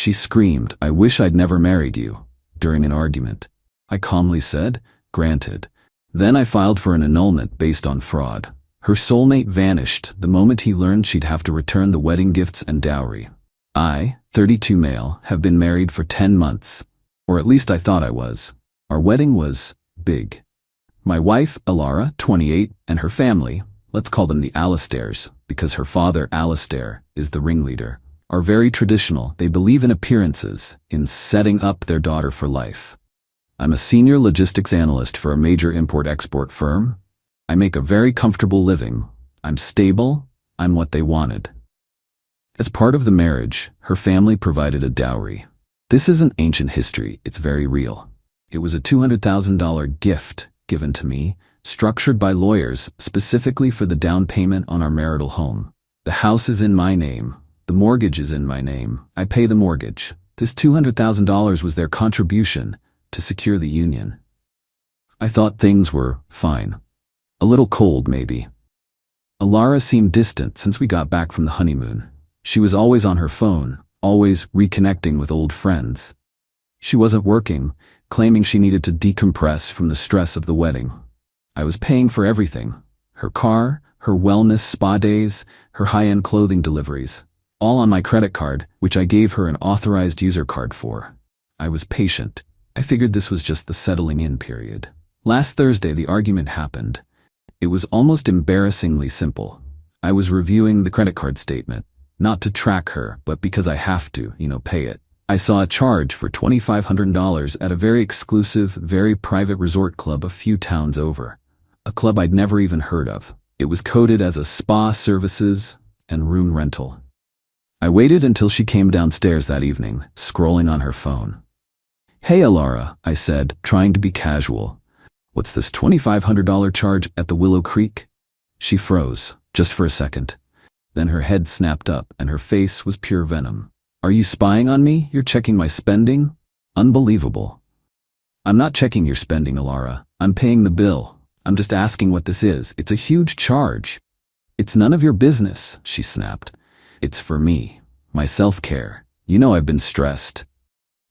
She screamed, "I wish I'd never married you," during an argument. I calmly said, "Granted." Then I filed for an annulment based on fraud. Her soulmate vanished the moment he learned she'd have to return the wedding gifts and dowry. I, 32 male, have been married for 10 months. Or at least I thought I was. Our wedding was big. My wife, Alara, 28, and her family, let's call them the Alistairs, because her father, Alistair, is the ringleader, are very traditional. They believe in appearances, in setting up their daughter for life. I'm a senior logistics analyst for a major import-export firm. I make a very comfortable living. I'm stable. I'm what they wanted. As part of the marriage, her family provided a dowry. This isn't ancient history, it's very real. It was a $200,000 gift given to me, structured by lawyers specifically for the down payment on our marital home. The house is in my name. The mortgage is in my name. I pay the mortgage. This $200,000 was their contribution to secure the union. I thought things were fine. A little cold, maybe. Alara seemed distant since we got back from the honeymoon. She was always on her phone, always reconnecting with old friends. She wasn't working, claiming she needed to decompress from the stress of the wedding. I was paying for everything. Her car, her wellness spa days, her high-end clothing deliveries. All on my credit card, which I gave her an authorized user card for. I was patient. I figured this was just the settling in period. Last Thursday, the argument happened. It was almost embarrassingly simple. I was reviewing the credit card statement, not to track her, but because I have to, pay it. I saw a charge for $2,500 at a very exclusive, very private resort club a few towns over. A club I'd never even heard of. It was coded as a spa services and room rental. I waited until she came downstairs that evening, scrolling on her phone. "Hey, Alara," I said, trying to be casual. "What's this $2,500 charge at the Willow Creek?" She froze, just for a second. Then her head snapped up and her face was pure venom. "Are you spying on me? You're checking my spending? Unbelievable." "I'm not checking your spending, Alara. I'm paying the bill. I'm just asking what this is. It's a huge charge." "It's none of your business," she snapped. "It's for me. My self-care. I've been stressed."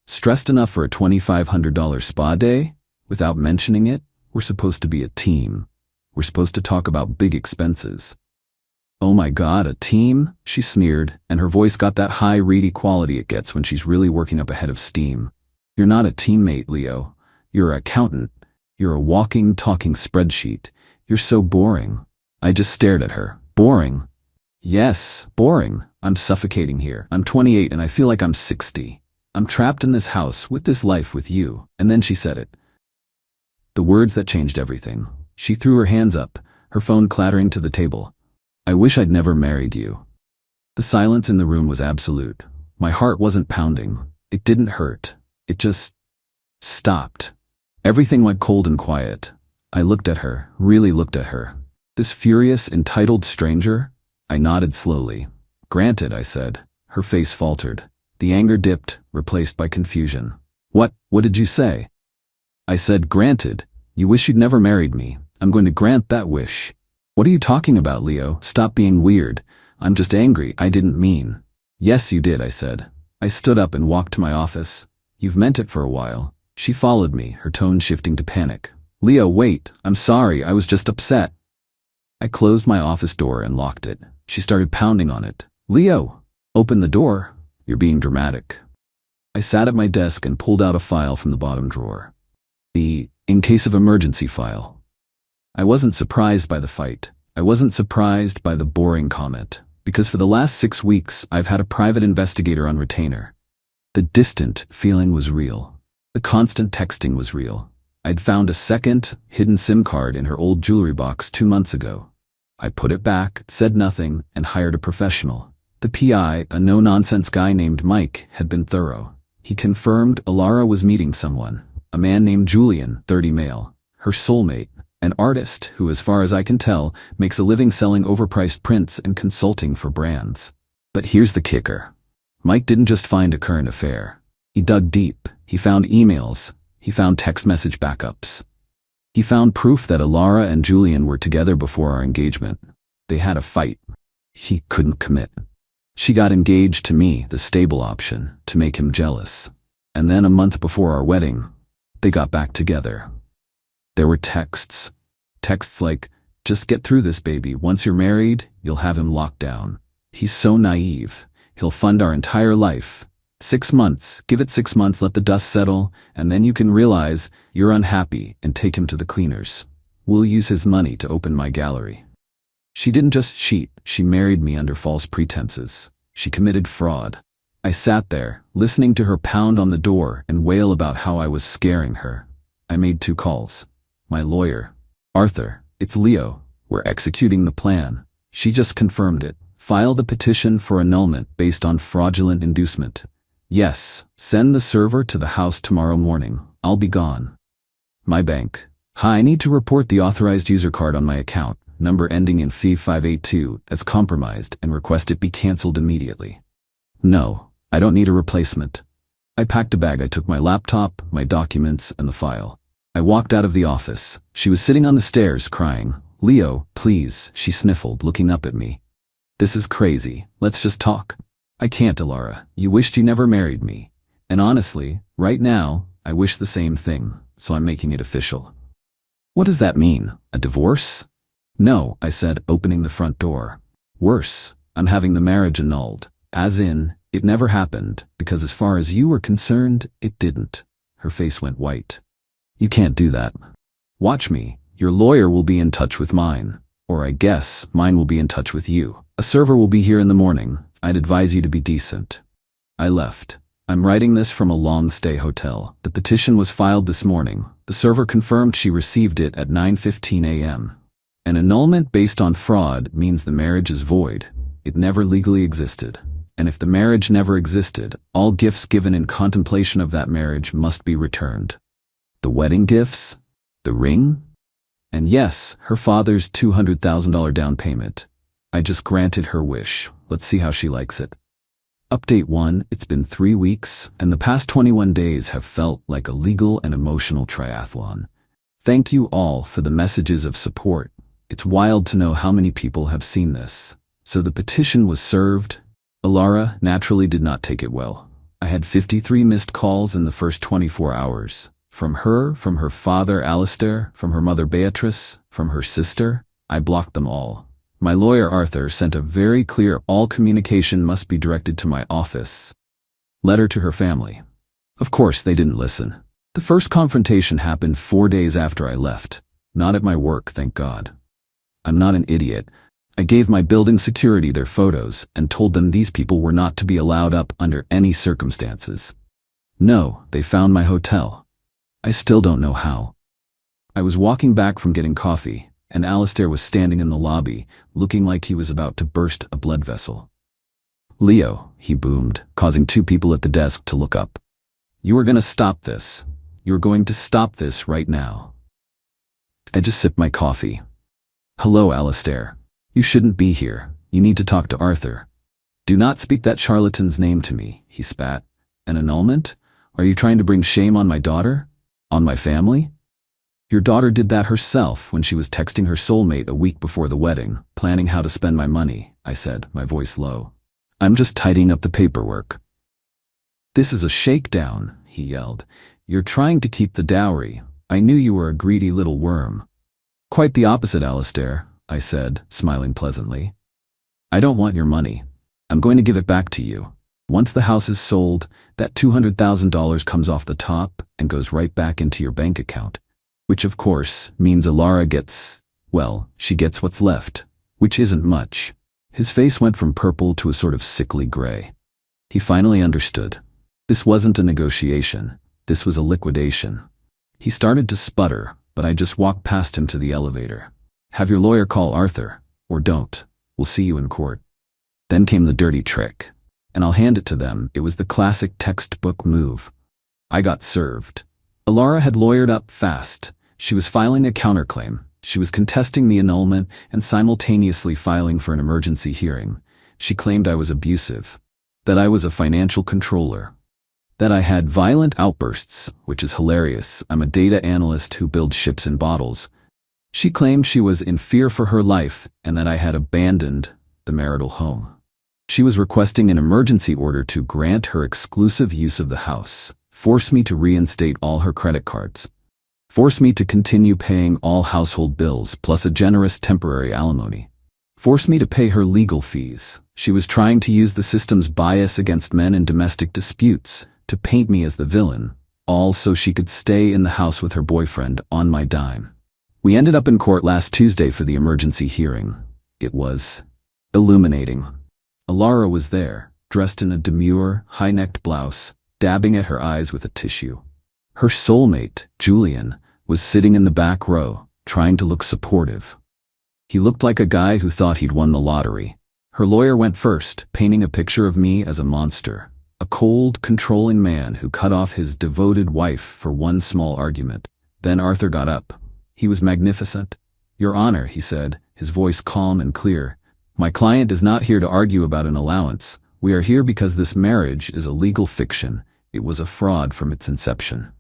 "Stressed enough for a $2,500 spa day? Without mentioning it? We're supposed to be a team. We're supposed to talk about big expenses." "Oh my God, a team?" she sneered, and her voice got that high, reedy quality it gets when she's really working up a head of steam. "You're not a teammate, Leo. You're an accountant. You're a walking, talking spreadsheet. You're so boring." I just stared at her. Boring? Yes, boring. I'm suffocating here. I'm 28 and I feel like I'm 60. I'm trapped in this house with this life with you. And then she said it. The words that changed everything. She threw her hands up, her phone clattering to the table. "I wish I'd never married you." The silence in the room was absolute. My heart wasn't pounding. It didn't hurt. It just stopped. Everything went cold and quiet. I looked at her, really looked at her. This furious, entitled stranger? I nodded slowly. "Granted," I said. Her face faltered. The anger dipped, replaced by confusion. What did you say?" I said, "Granted. You wish you'd never married me. I'm going to grant that wish." "What are you talking about, Leo? Stop being weird. I'm just angry. I didn't mean." "Yes, you did," I said. I stood up and walked to my office. "You've meant it for a while." She followed me, her tone shifting to panic. "Leo, wait. I'm sorry. I was just upset." I closed my office door and locked it. She started pounding on it. "Leo, open the door. You're being dramatic." I sat at my desk and pulled out a file from the bottom drawer. The "in case of emergency" file. I wasn't surprised by the fight. I wasn't surprised by the boring comment, because for the last 6 weeks I've had a private investigator on retainer. The distant feeling was real. The constant texting was real. I'd found a second, hidden SIM card in her old jewelry box 2 months ago. I put it back, said nothing, and hired a professional. The PI, a no-nonsense guy named Mike, had been thorough. He confirmed Alara was meeting someone, a man named Julian, 30 male, her soulmate, an artist who, as far as I can tell, makes a living selling overpriced prints and consulting for brands. But here's the kicker. Mike didn't just find a current affair. He dug deep. He found emails. He found text message backups. He found proof that Alara and Julian were together before our engagement. They had a fight. He couldn't commit. She got engaged to me, the stable option, to make him jealous. And then a month before our wedding, they got back together. There were texts. Texts like, "Just get through this, baby. Once you're married, you'll have him locked down. He's so naive. He'll fund our entire life. 6 months, give it 6 months, let the dust settle, and then you can realize you're unhappy and take him to the cleaners. We'll use his money to open my gallery." She didn't just cheat, she married me under false pretenses. She committed fraud. I sat there, listening to her pound on the door and wail about how I was scaring her. I made 2 calls. My lawyer, "Arthur, it's Leo. We're executing the plan." She just confirmed it. "File the petition for annulment based on fraudulent inducement." "Yes, send the server to the house tomorrow morning. I'll be gone." My bank. "Hi, I need to report the authorized user card on my account, number ending in 582, as compromised and request it be cancelled immediately." "No, I don't need a replacement." I packed a bag. I took my laptop, my documents, and the file. I walked out of the office. She was sitting on the stairs crying. "Leo, please," she sniffled, looking up at me. "This is crazy. Let's just talk." "I can't, Alara. You wished you never married me. And honestly, right now, I wish the same thing, so I'm making it official." "What does that mean? A divorce?" "No," I said, opening the front door. "Worse, I'm having the marriage annulled. As in, it never happened, because as far as you were concerned, it didn't." Her face went white. "You can't do that. Watch me. Your lawyer will be in touch with mine. Or I guess mine will be in touch with you. A server will be here in the morning. I'd advise you to be decent." I left. I'm writing this from a long-stay hotel. The petition was filed this morning. The server confirmed she received it at 9:15 a.m. An annulment based on fraud means the marriage is void. It never legally existed. And if the marriage never existed, all gifts given in contemplation of that marriage must be returned. The wedding gifts? The ring? And yes, her father's $200,000 down payment. I just granted her wish. Let's see how she likes it. Update 1. It's been 3 weeks, and the past 21 days have felt like a legal and emotional triathlon. Thank you all for the messages of support. It's wild to know how many people have seen this. So the petition was served. Alara naturally did not take it well. I had 53 missed calls in the first 24 hours. From her father Alistair, from her mother Beatrice, from her sister. I blocked them all. My lawyer Arthur sent a very clear all communication must be directed to my office letter to her family. Of course, they didn't listen. The first confrontation happened 4 days after I left. Not at my work, thank God. I'm not an idiot. I gave my building security their photos and told them these people were not to be allowed up under any circumstances. No, they found my hotel. I still don't know how. I was walking back from getting coffee, and Alistair was standing in the lobby, looking like he was about to burst a blood vessel. "Leo," he boomed, causing 2 people at the desk to look up. "You are going to stop this. You are going to stop this right now." I just sipped my coffee. "Hello, Alistair. You shouldn't be here. You need to talk to Arthur." "Do not speak that charlatan's name to me," he spat. "An annulment? Are you trying to bring shame on my daughter? On my family? Your daughter did that herself when she was texting her soulmate a week before the wedding, planning how to spend my money," I said, my voice low. "I'm just tidying up the paperwork." "This is a shakedown," he yelled. "You're trying to keep the dowry. I knew you were a greedy little worm." "Quite the opposite, Alistair," I said, smiling pleasantly. "I don't want your money. I'm going to give it back to you. Once the house is sold, that $200,000 comes off the top and goes right back into your bank account. Which of course means Alara gets, well, she gets what's left, which isn't much." His face went from purple to a sort of sickly gray. He finally understood. This wasn't a negotiation. This was a liquidation. He started to sputter, but I just walked past him to the elevator. "Have your lawyer call Arthur, or don't. We'll see you in court." Then came the dirty trick. And I'll hand it to them, it was the classic textbook move. I got served. Alara had lawyered up fast. She was filing a counterclaim. She was contesting the annulment and simultaneously filing for an emergency hearing. She claimed I was abusive, that I was a financial controller, that I had violent outbursts, which is hilarious. I'm a data analyst who builds ships in bottles. She claimed she was in fear for her life and that I had abandoned the marital home. She was requesting an emergency order to grant her exclusive use of the house, force me to reinstate all her credit cards, force me to continue paying all household bills plus a generous temporary alimony, force me to pay her legal fees. She was trying to use the system's bias against men in domestic disputes to paint me as the villain, all so she could stay in the house with her boyfriend on my dime. We ended up in court last Tuesday for the emergency hearing. It was illuminating. Alara was there, dressed in a demure, high-necked blouse, dabbing at her eyes with a tissue. Her soulmate, Julian, was sitting in the back row, trying to look supportive. He looked like a guy who thought he'd won the lottery. Her lawyer went first, painting a picture of me as a monster, a cold, controlling man who cut off his devoted wife for one small argument. Then Arthur got up. He was magnificent. "Your Honor," he said, his voice calm and clear, "my client is not here to argue about an allowance. We are here because this marriage is a legal fiction. It was a fraud from its inception."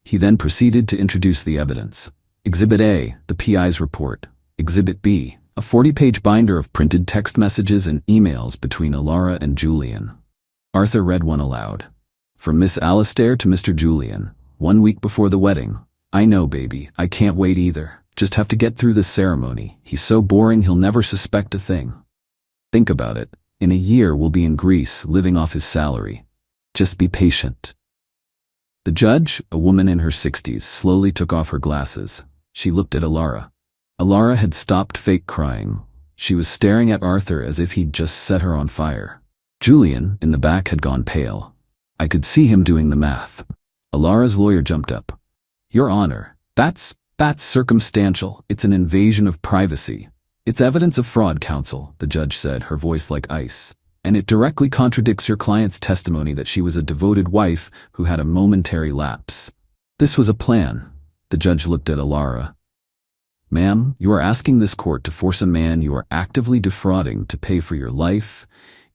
He then proceeded to introduce the evidence. Exhibit A, the PI's report. Exhibit B, a 40-page binder of printed text messages and emails between Alara and Julian. Arthur read one aloud. "From Miss Alastair to Mr. Julian, 1 week before the wedding. I know, baby, I can't wait either. Just have to get through this ceremony. He's so boring he'll never suspect a thing. Think about it. In a year we'll be in Greece, living off his salary. Just be patient." The judge, a woman in her 60s, slowly took off her glasses. She looked at Alara. Alara had stopped fake crying. She was staring at Arthur as if he'd just set her on fire. Julian, in the back, had gone pale. I could see him doing the math. Alara's lawyer jumped up. "Your Honor, that's circumstantial. It's an invasion of privacy. It's evidence of fraud, counsel," the judge said, her voice like ice. "And it directly contradicts your client's testimony that she was a devoted wife who had a momentary lapse. This was a plan." The judge looked at Alara. "Ma'am, you are asking this court to force a man you are actively defrauding to pay for your life,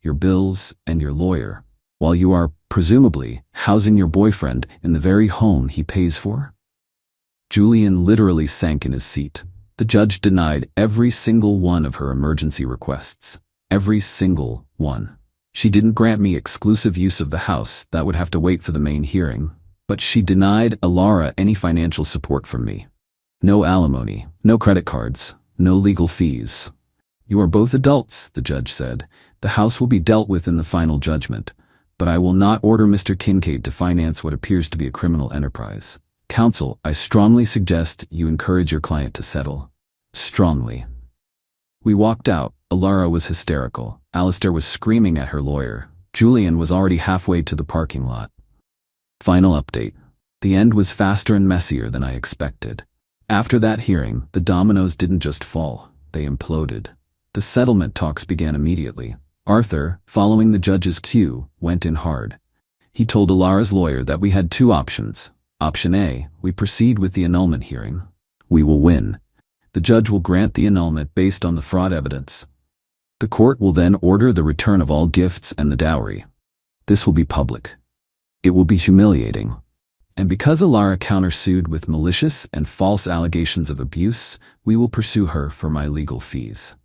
your bills, and your lawyer, while you are, presumably, housing your boyfriend in the very home he pays for?" Julian literally sank in his seat. The judge denied every single one of her emergency requests. Every single one. She didn't grant me exclusive use of the house. That would have to wait for the main hearing. But she denied Alara any financial support from me. No alimony, no credit cards, no legal fees. "You are both adults," the judge said. "The house will be dealt with in the final judgment, but I will not order Mr. Kincaid to finance what appears to be a criminal enterprise. Counsel, I strongly suggest you encourage your client to settle." Strongly. We walked out. Alara was hysterical. Alastair was screaming at her lawyer. Julian was already halfway to the parking lot. Final update. The end was faster and messier than I expected. After that hearing, the dominoes didn't just fall, they imploded. The settlement talks began immediately. Arthur, following the judge's cue, went in hard. He told Alara's lawyer that we had two options. Option A, we proceed with the annulment hearing. We will win. The judge will grant the annulment based on the fraud evidence. The court will then order the return of all gifts and the dowry. This will be public. It will be humiliating. And because Alara countersued with malicious and false allegations of abuse, we will pursue her for my legal fees.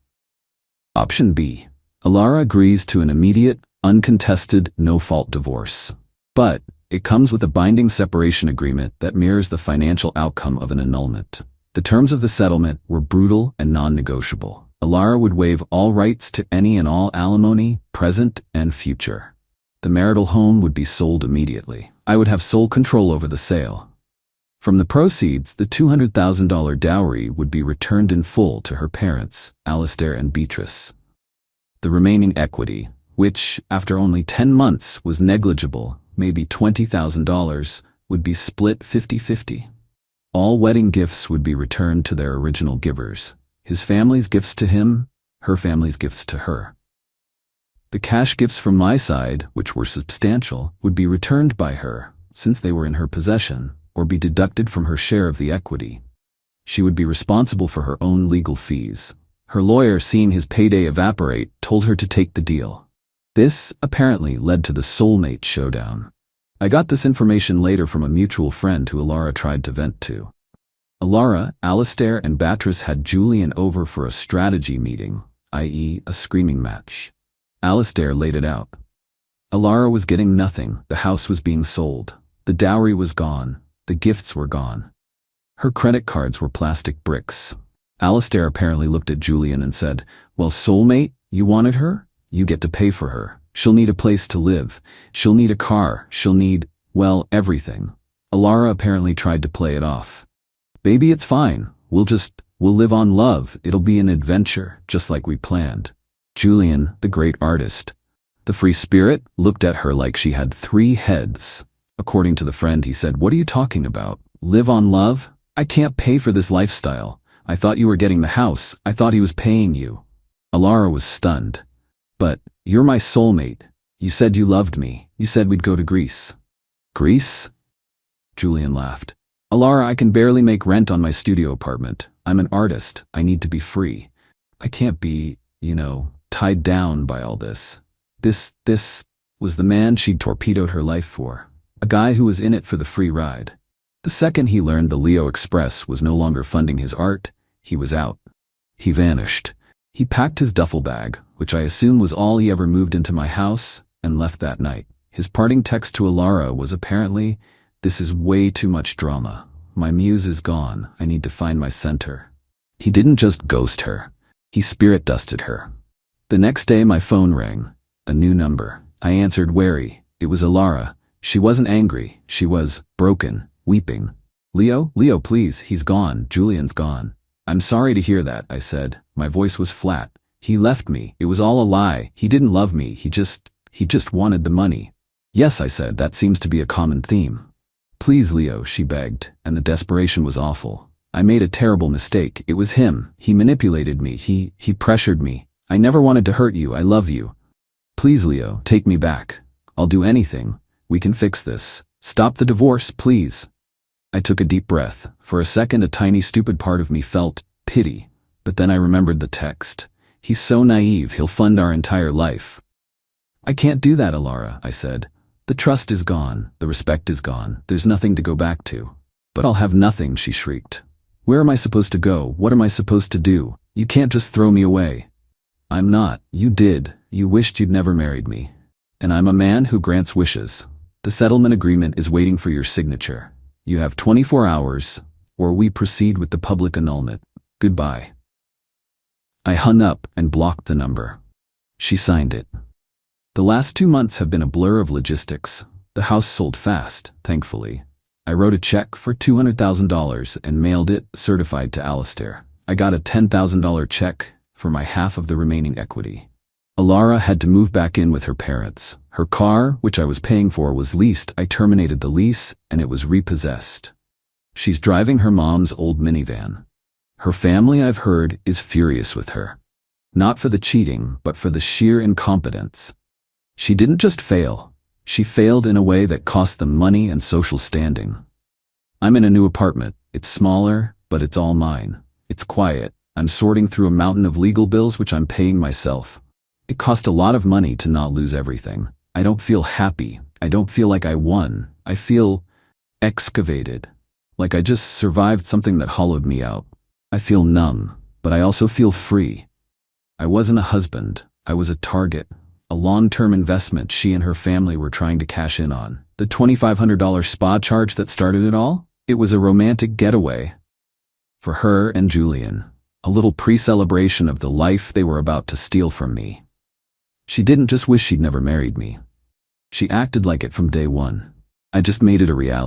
Option B. Alara agrees to an immediate, uncontested, no-fault divorce. But it comes with a binding separation agreement that mirrors the financial outcome of an annulment. The terms of the settlement were brutal and non-negotiable. Alara would waive all rights to any and all alimony, present and future. The marital home would be sold immediately. I would have sole control over the sale. From the proceeds, the $200,000 dowry would be returned in full to her parents, Alastair and Beatrice. The remaining equity, which, after only 10 months, was negligible, maybe $20,000, would be split 50-50. All wedding gifts would be returned to their original givers. His family's gifts to him, her family's gifts to her. The cash gifts from my side, which were substantial, would be returned by her, since they were in her possession, or be deducted from her share of the equity. She would be responsible for her own legal fees. Her lawyer, seeing his payday evaporate, told her to take the deal. This, apparently, led to the soulmate showdown. I got this information later from a mutual friend who Alara tried to vent to. Alara, Alastair, and Beatrice had Julian over for a strategy meeting, i.e., a screaming match. Alistair laid it out. Alara was getting nothing. The house was being sold. The dowry was gone. The gifts were gone. Her credit cards were plastic bricks. Alistair apparently looked at Julian and said, "Well, soulmate, you wanted her? You get to pay for her. She'll need a place to live. She'll need a car. She'll need, well, everything." Alara apparently tried to play it off. "Baby, it's fine. We'll live on love. It'll be an adventure, just like we planned." Julian, the great artist, the free spirit, looked at her like she had 3 heads. According to the friend, he said, "What are you talking about? Live on love? I can't pay for this lifestyle. I thought you were getting the house. I thought he was paying you." Alara was stunned. "But you're my soulmate. You said you loved me. You said we'd go to Greece." "Greece?" Julian laughed. "Alara, I can barely make rent on my studio apartment. I'm an artist. I need to be free. I can't be, tied down by all this." This was the man she'd torpedoed her life for. A guy who was in it for the free ride. The second he learned the Leo Express was no longer funding his art, he was out. He vanished. He packed his duffel bag, which I assume was all he ever moved into my house, and left that night. His parting text to Alara was apparently, "This is way too much drama. My muse is gone. I need to find my center." He didn't just ghost her. He spirit dusted her. The next day my phone rang. A new number. I answered, wary. It was Alara. She wasn't angry. She was broken, weeping. Leo, please, he's gone. Julian's gone." "I'm sorry to hear that," I said. My voice was flat. "He left me. It was all a lie. He didn't love me. He just wanted the money." "Yes," I said, "that seems to be a common theme." "Please, Leo," she begged, and the desperation was awful. "I made a terrible mistake. It was him. He manipulated me. He pressured me. I never wanted to hurt you. I love you. Please, Leo, take me back. I'll do anything. We can fix this. Stop the divorce, please." I took a deep breath. For a second, a tiny stupid part of me felt pity. But then I remembered the text. "He's so naive, he'll fund our entire life." "I can't do that, Alara," I said. "The trust is gone. The respect is gone. There's nothing to go back to." "But I'll have nothing," she shrieked. "Where am I supposed to go? What am I supposed to do? You can't just throw me away." "I'm not. You did. You wished you'd never married me. And I'm a man who grants wishes. The settlement agreement is waiting for your signature. You have 24 hours, or we proceed with the public annulment. Goodbye." I hung up and blocked the number. She signed it. The last 2 months have been a blur of logistics. The house sold fast, thankfully. I wrote a check for $200,000 and mailed it, certified, to Alistair. I got a $10,000 check for my half of the remaining equity. Alara had to move back in with her parents. Her car, which I was paying for, was leased. I terminated the lease, and it was repossessed. She's driving her mom's old minivan. Her family, I've heard, is furious with her. Not for the cheating, but for the sheer incompetence. She didn't just fail. She failed in a way that cost them money and social standing. I'm in a new apartment. It's smaller, but it's all mine. It's quiet. I'm sorting through a mountain of legal bills which I'm paying myself. It cost a lot of money to not lose everything. I don't feel happy. I don't feel like I won. I feel excavated. Like I just survived something that hollowed me out. I feel numb, but I also feel free. I wasn't a husband. I was a target. A long-term investment she and her family were trying to cash in on. The $2,500 spa charge that started it all? It was a romantic getaway. For her and Julian. A little pre-celebration of the life they were about to steal from me. She didn't just wish she'd never married me. She acted like it from day one. I just made it a reality.